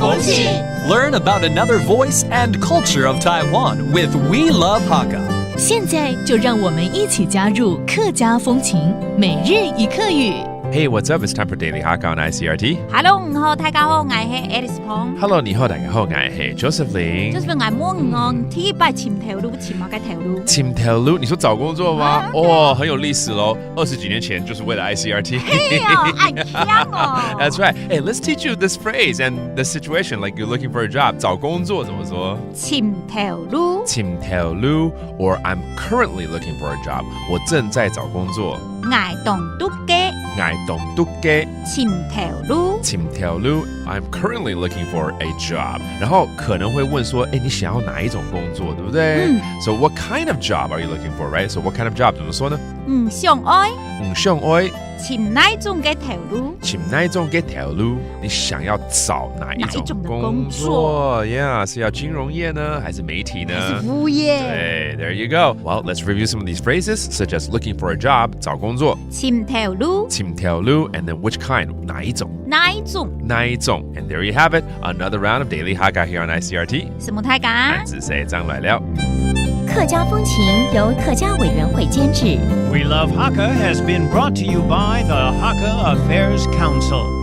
风情 Learn about another voice and culture of Taiwan with We Love Hakka. 现在就让我们一起加入客家风情每日一客语。Hey, what's up? It's time for Daily Hakka on ICRT. Hello， 你好，大家好，我係 Alice Pong。Hello, 你好，大家好，我係 Joseph Ling。就是我問我第一擺潛條路，潛乜嘅條路？潛條路，你說找工作嗎？哦，很有歷史咯，20幾年前就是為了 ICRT。嘿哦，愛強哦。That's right. Hey, let's teach you this phrase and the situation like you're looking for a job. 找工作怎麼說？潛條路。潛條路 or I'm currently looking for a job. 我正在找工作。愛動篤嘅。愛動篤嘅。潛條路。潛條路 I'm currently looking for a job. 然後可能會問說，你想要哪一種工作，對不對？So what kind of job are you looking for, right? So what kind of job 怎麼說呢？想愛。想愛。潛哪種嘅條路？潛哪種嘅條路？你想要找哪一種工作 ？Yeah， 是要金融業呢，還是媒體呢？還是服務業？對 ，There you go. Well, let's review some of these phrases, such as looking for a job, 找工作。潛條路。潛條路 ，and then which kind？哪一種？哪一種？哪一種 ？And there you have it. Another round of Daily Hakka here on ICRT. 什麼大家？漢字寫張來了。客家風情由客家委員會監製。We Love Hakka has been brought to you by the Hakka Affairs Council.